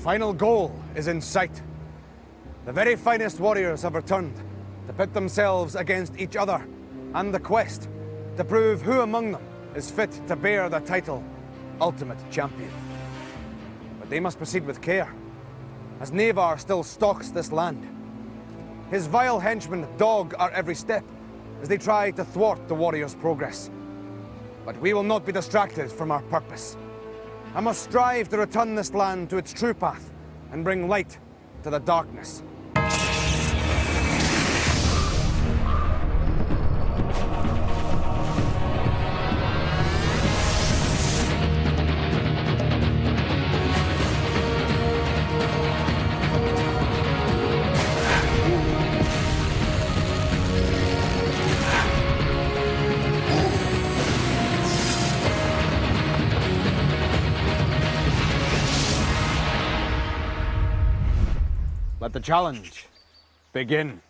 final goal is in sight. The very finest warriors have returned to pit themselves against each other and the quest to prove who among them is fit to bear the title Ultimate Champion. But they must proceed with care, as Navar still stalks this land. His vile henchmen dog our every step as they try to thwart the warriors' progress. But we will not be distracted from our purpose. I must strive to return this land to its true path and bring light to the darkness. Let the challenge begin.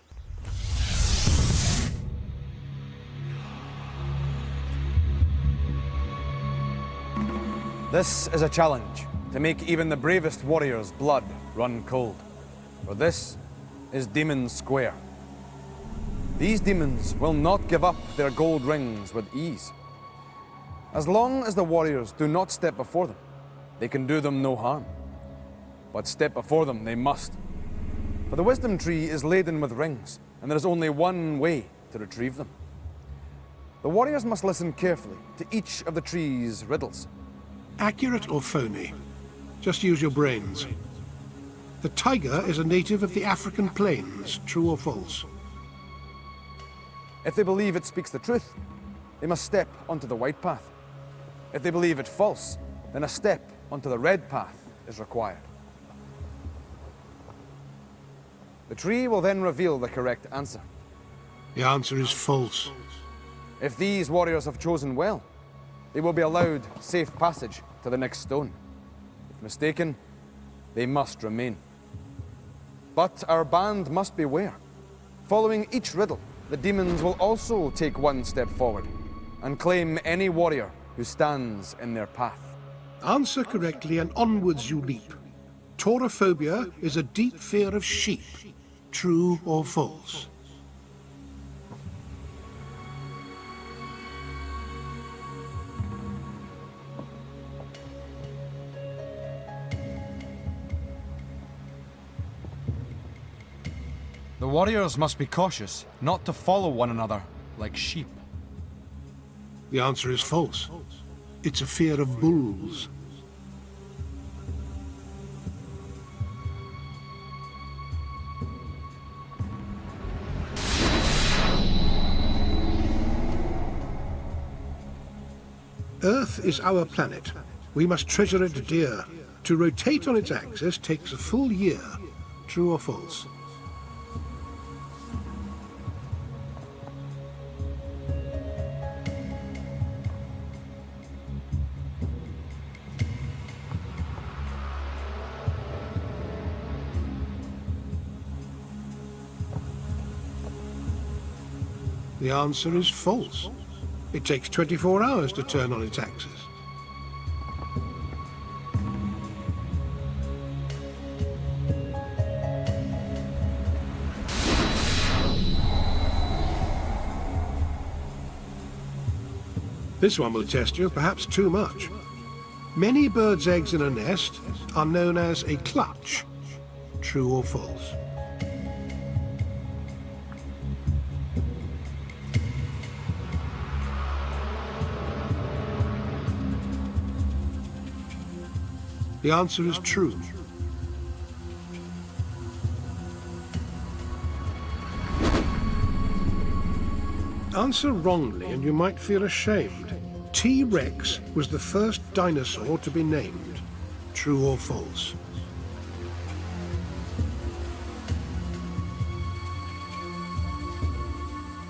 This is a challenge to make even the bravest warrior's blood run cold. For this is Demon Square. These demons will not give up their gold rings with ease. As long as the warriors do not step before them, they can do them no harm. But step before them they must. For the wisdom tree is laden with rings, and there is only one way to retrieve them. The warriors must listen carefully to each of the tree's riddles. Accurate or phony? Just use your brains. The tiger is a native of the African plains, true or false? If they believe it speaks the truth, they must step onto the white path. If they believe it false, then a step onto the red path is required. The tree will then reveal the correct answer. The answer is false. If these warriors have chosen well, they will be allowed safe passage to the next stone. If mistaken, they must remain. But our band must beware. Following each riddle, the demons will also take one step forward and claim any warrior who stands in their path. Answer correctly and onwards you leap. Taurophobia is a deep fear of sheep. True or false? The warriors must be cautious not to follow one another like sheep. The answer is false. It's a fear of bulls. Earth is our planet. We must treasure it dear. To rotate on its axis takes a full year. True or false? The answer is false. It takes 24 hours to turn on its axis. This one will test you, perhaps too much. Many birds' eggs in a nest are known as a clutch. True or false? The answer is true. Answer wrongly and you might feel ashamed. T-Rex was the first dinosaur to be named. True or false?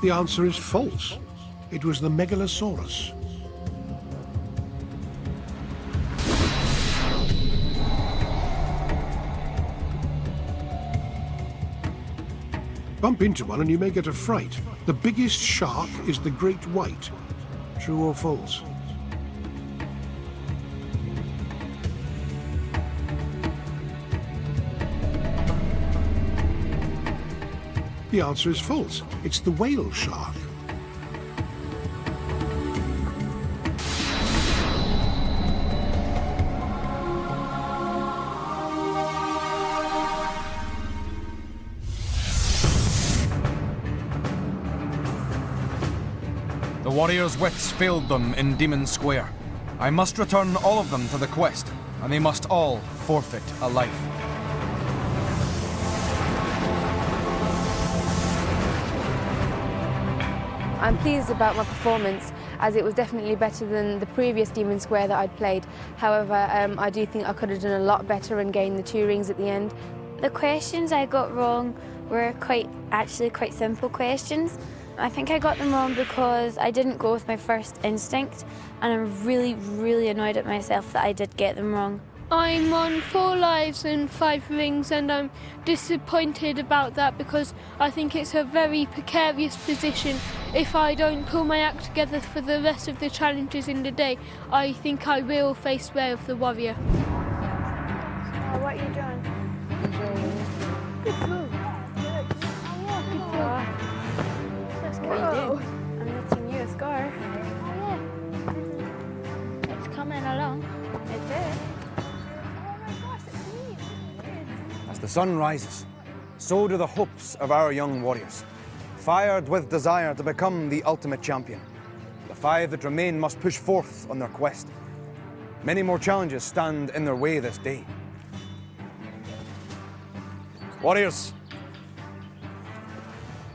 The answer is false. It was the Megalosaurus. Bump into one and you may get a fright. The biggest shark is the great white. True or false? The answer is false. It's the whale shark. The warriors' wits failed them in Demon Square. I must return all of them to the quest, and they must all forfeit a life. I'm pleased about my performance, as it was definitely better than the previous Demon Square that I'd played. However, I do think I could have done a lot better and gained the 2 rings at the end. The questions I got wrong were actually quite simple questions. I think I got them wrong because I didn't go with my first instinct, and I'm really annoyed at myself that I did get them wrong. I'm on 4 lives and 5 rings, and I'm disappointed about that because I think it's a very precarious position. If I don't pull my act together for the rest of the challenges in the day, I think I will face Way of the Warrior. What are you doing? Good throw. What are you doing? I'm letting you score. It's coming along. It did. As the sun rises, so do the hopes of our young warriors. Fired with desire to become the ultimate champion, the 5 that remain must push forth on their quest. Many more challenges stand in their way this day. Warriors,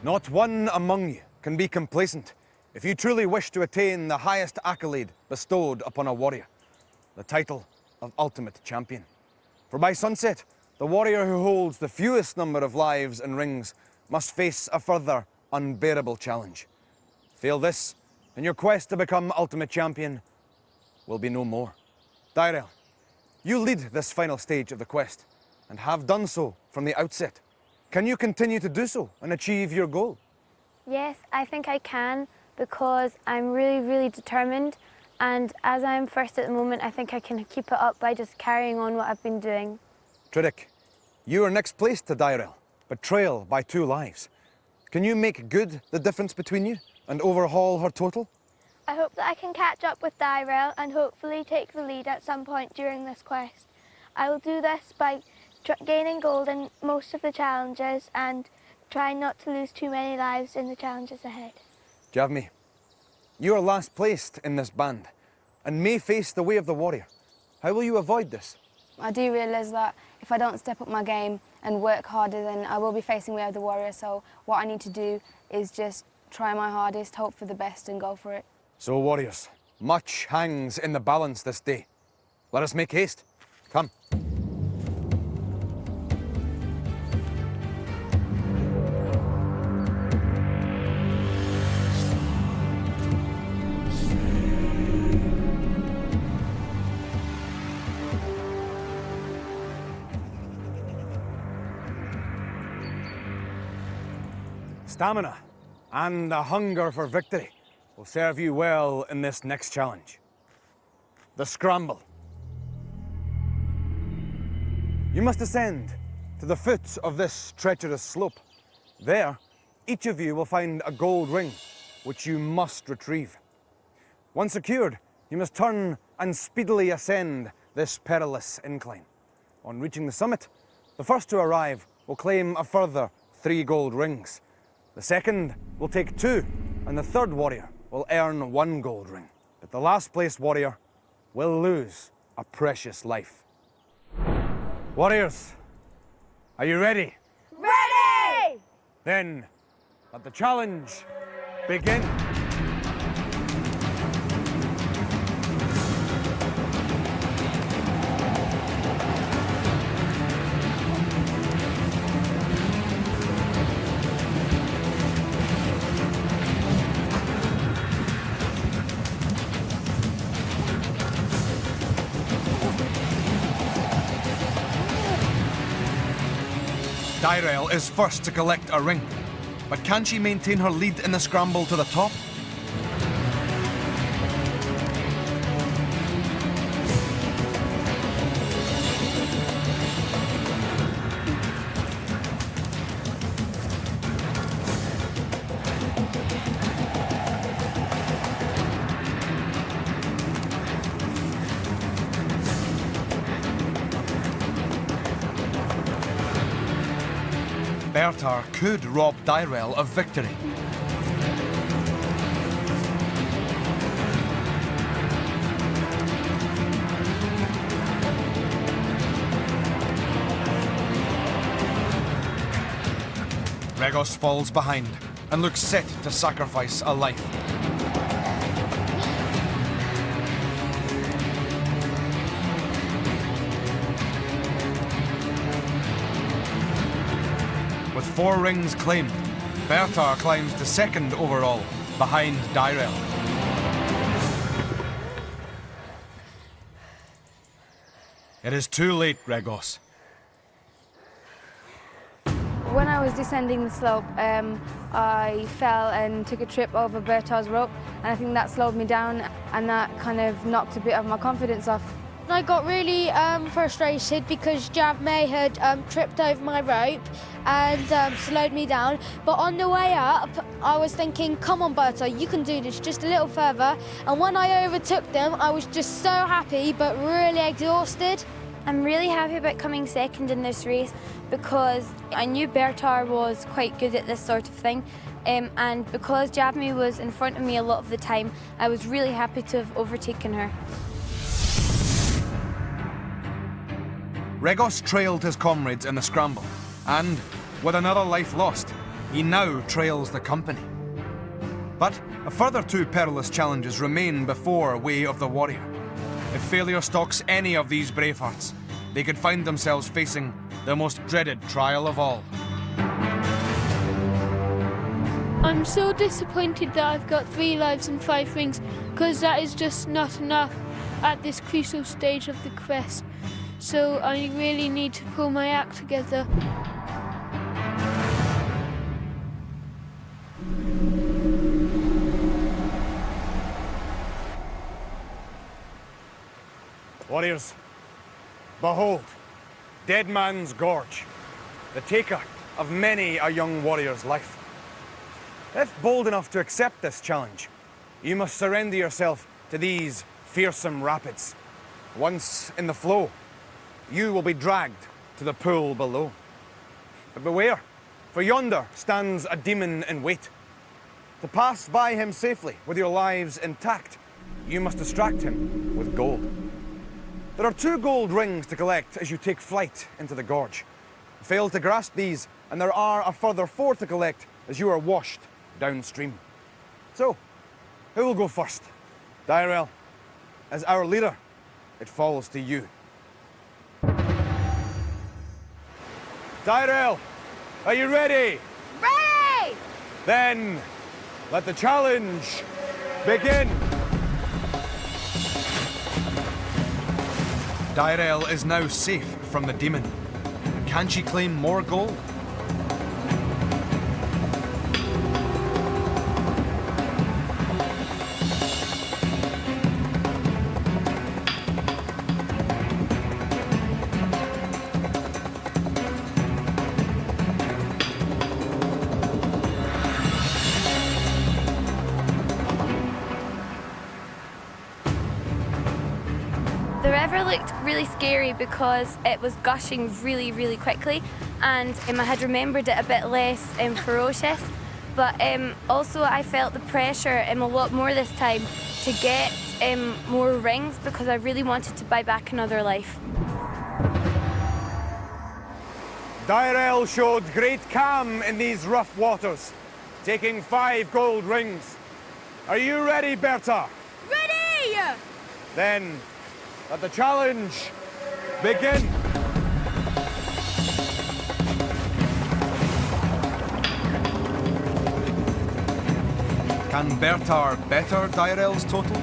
not one among you can be complacent if you truly wish to attain the highest accolade bestowed upon a warrior, the title of Ultimate Champion. For by sunset, the warrior who holds the fewest number of lives and rings must face a further unbearable challenge. Fail this, and your quest to become Ultimate Champion will be no more. Dyrel, you lead this final stage of the quest, and have done so from the outset. Can you continue to do so and achieve your goal? Yes, I think I can, because I'm really determined, and as I'm first at the moment, I think I can keep it up by just carrying on what I've been doing. Tridic, you are next place to Dyrel, but trail by 2 lives. Can you make good the difference between you and overhaul her total? I hope that I can catch up with Dyrel and hopefully take the lead at some point during this quest. I will do this by gaining gold in most of the challenges and trying not to lose too many lives in the challenges ahead. Javmi, you are last placed in this band and may face the Way of the Warrior. How will you avoid this? I do realise that if I don't step up my game and work harder, then I will be facing Way of the Warrior. So what I need to do is just try my hardest, hope for the best and go for it. So warriors, much hangs in the balance this day. Let us make haste. Come. Stamina and a hunger for victory will serve you well in this next challenge. The Scramble. You must ascend to the foot of this treacherous slope. There, each of you will find a gold ring, which you must retrieve. Once secured, you must turn and speedily ascend this perilous incline. On reaching the summit, the first to arrive will claim a further 3 gold rings. The second will take 2, and the third warrior will earn 1 gold ring. But the last place warrior will lose a precious life. Warriors, are you ready? Ready! Then, let the challenge begin. Dyrel is first to collect a ring, but can she maintain her lead in the scramble to the top? Bertar could rob Dyrel of victory. Regos falls behind and looks set to sacrifice a life. With 4 rings claimed, Bertar climbs to second overall, behind Dyrel. It is too late, Regos. When I was descending the slope, I fell and took a trip over Bertar's rope, and I think that slowed me down, and that kind of knocked a bit of my confidence off. I got really frustrated because Jav May had tripped over my rope and slowed me down. But on the way up, I was thinking, come on, Berta, you can do this just a little further. And when I overtook them, I was just so happy but really exhausted. I'm really happy about coming second in this race because I knew Bertar was quite good at this sort of thing. And because Javme was in front of me a lot of the time, I was really happy to have overtaken her. Regos trailed his comrades in the scramble, and, with another life lost, he now trails the company. But a further 2 perilous challenges remain before Way of the Warrior. If failure stalks any of these bravehearts, they could find themselves facing the most dreaded trial of all. I'm so disappointed that I've got 3 lives and 5 rings, because that is just not enough at this crucial stage of the quest. So I really need to pull my act together. Warriors, behold, Dead Man's Gorge, the taker of many a young warrior's life. If bold enough to accept this challenge, you must surrender yourself to these fearsome rapids. Once in the flow, you will be dragged to the pool below. But beware, for yonder stands a demon in wait. To pass by him safely with your lives intact, you must distract him with gold. There are 2 gold rings to collect as you take flight into the gorge. Fail to grasp these, and there are a further 4 to collect as you are washed downstream. So, who will go first? Dyrel, as our leader, it falls to you. Dyrel, are you ready? Ready! Then, let the challenge begin. Dyrel is now safe from the demon. Can she claim more gold? The river looked really scary because it was gushing really, really quickly, and I had remembered it a bit less ferocious. But also I felt the pressure a lot more this time to get more rings because I really wanted to buy back another life. Dyrel showed great calm in these rough waters, taking 5 gold rings. Are you ready, Berta? Ready! Then, let the challenge begin. Can Bertar better Dyrel's total?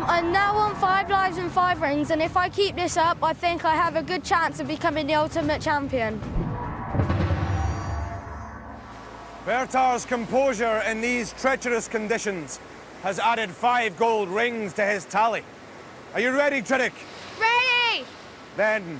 I'm now on 5 lives and 5 rings, and if I keep this up, I think I have a good chance of becoming the ultimate champion. Bertar's composure in these treacherous conditions has added 5 gold rings to his tally. Are you ready, Tridic? Ready! Then,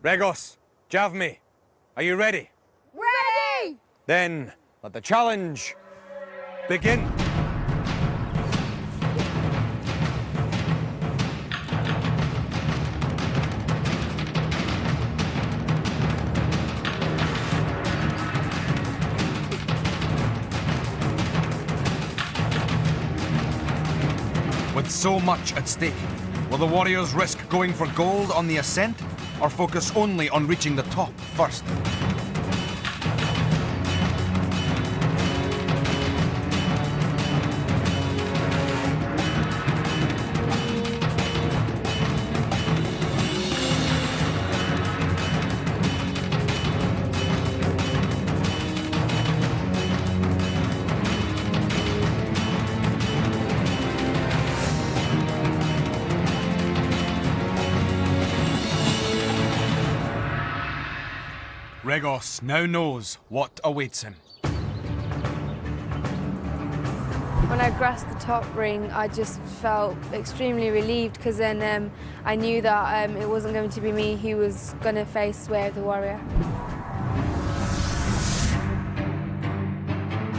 Regos, Javme, are you ready? Ready! Then let the challenge begin. With so much at stake, will the warriors risk going for gold on the ascent, or focus only on reaching the top first? Regos now knows what awaits him. When I grasped the top ring, I just felt extremely relieved because then I knew that it wasn't going to be me who was going to face Way of the Warrior.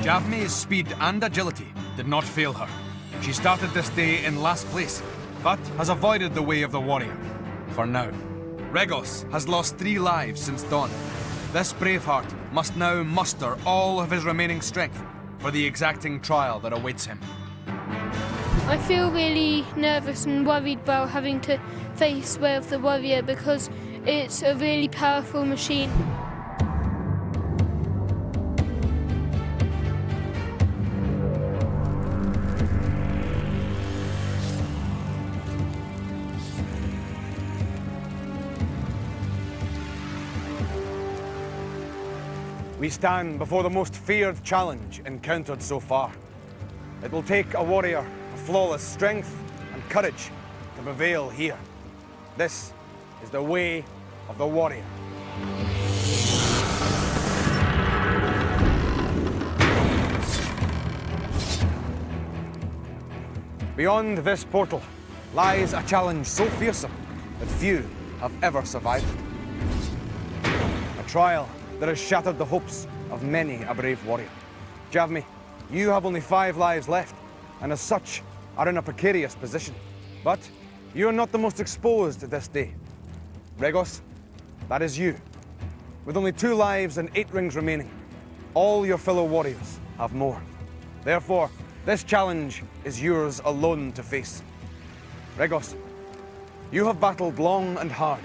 Javme's speed and agility did not fail her. She started this day in last place, but has avoided the Way of the Warrior. For now. Regos has lost 3 lives since dawn. This braveheart must now muster all of his remaining strength for the exacting trial that awaits him. I feel really nervous and worried about having to face Way of the Warrior because it's a really powerful machine. We stand before the most feared challenge encountered so far. It will take a warrior of flawless strength and courage to prevail here. This is the Way of the Warrior. Beyond this portal lies a challenge so fearsome that few have ever survived it. A trial that has shattered the hopes of many a brave warrior. Javme, you have only 5 lives left, and as such are in a precarious position. But you are not the most exposed this day. Regos, that is you. With only 2 lives and 8 rings remaining, all your fellow warriors have more. Therefore, this challenge is yours alone to face. Regos, you have battled long and hard,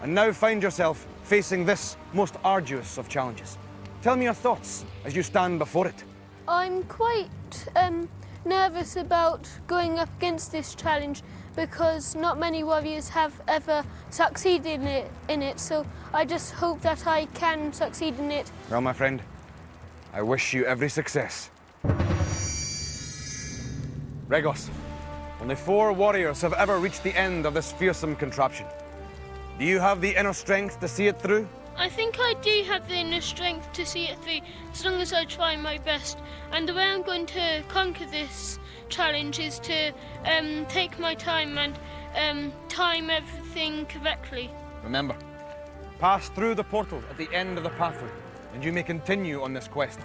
and now find yourself facing this most arduous of challenges. Tell me your thoughts as you stand before it. I'm quite nervous about going up against this challenge because not many warriors have ever succeeded in it, so I just hope that I can succeed in it. Well, my friend, I wish you every success. Regos, only 4 warriors have ever reached the end of this fearsome contraption. Do you have the inner strength to see it through? I think I do have the inner strength to see it through, as long as I try my best. And the way I'm going to conquer this challenge is to take my time and time everything correctly. Remember, pass through the portal at the end of the pathway, and you may continue on this quest.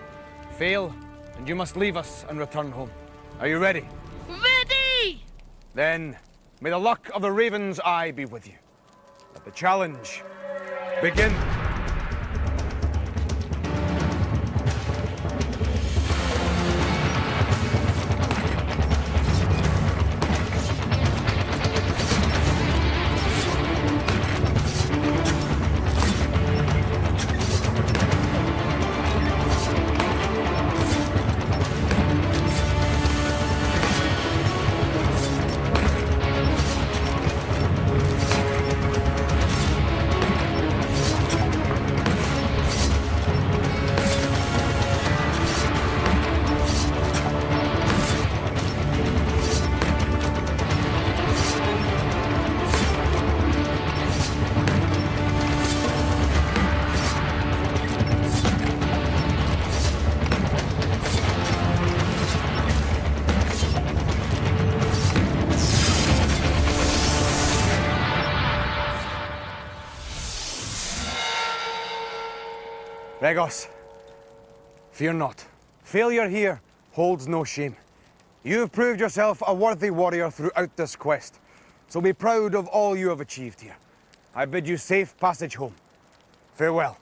Fail, and you must leave us and return home. Are you ready? Ready! Then, may the luck of the Raven's Eye be with you. Let the challenge begin. Regos, fear not. Failure here holds no shame. You have proved yourself a worthy warrior throughout this quest, so be proud of all you have achieved here. I bid you safe passage home. Farewell.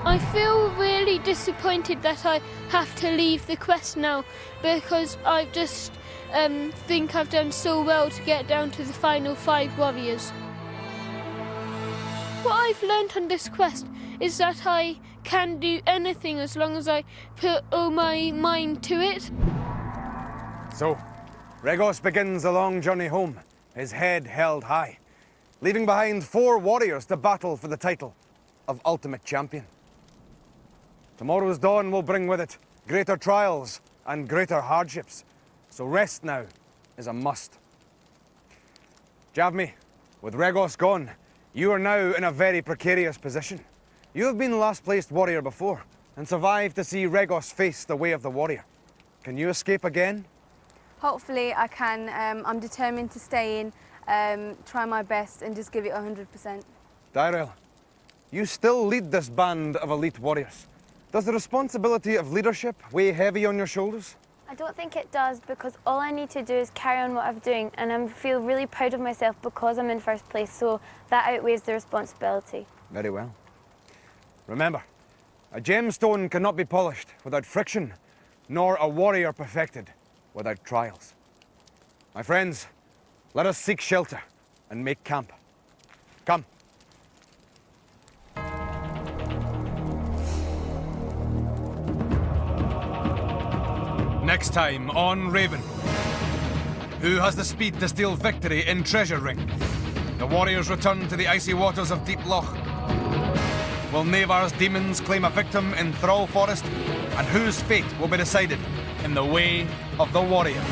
I feel really disappointed that I have to leave the quest now because I just think I've done so well to get down to the final 5 warriors. What I've learnt on this quest is that I can do anything as long as I put all my mind to it. So, Regos begins the long journey home, his head held high, leaving behind 4 warriors to battle for the title of Ultimate Champion. Tomorrow's dawn will bring with it greater trials and greater hardships, so rest now is a must. Javmi, with Regos gone, you are now in a very precarious position. You have been last placed warrior before and survived to see Regos face the way of the warrior. Can you escape again? Hopefully I can. I'm determined to stay in, try my best and just give it 100%. Dyrel, you still lead this band of elite warriors. Does the responsibility of leadership weigh heavy on your shoulders? I don't think it does, because all I need to do is carry on what I'm doing, and I feel really proud of myself because I'm in first place, so that outweighs the responsibility. Very well. Remember, a gemstone cannot be polished without friction, nor a warrior perfected without trials. My friends, let us seek shelter and make camp. Come. Next time on Raven. Who has the speed to steal victory in Treasure Ring? The warriors return to the icy waters of Deep Loch. Will Navar's demons claim a victim in Thrall Forest? And whose fate will be decided in the Way of the Warrior?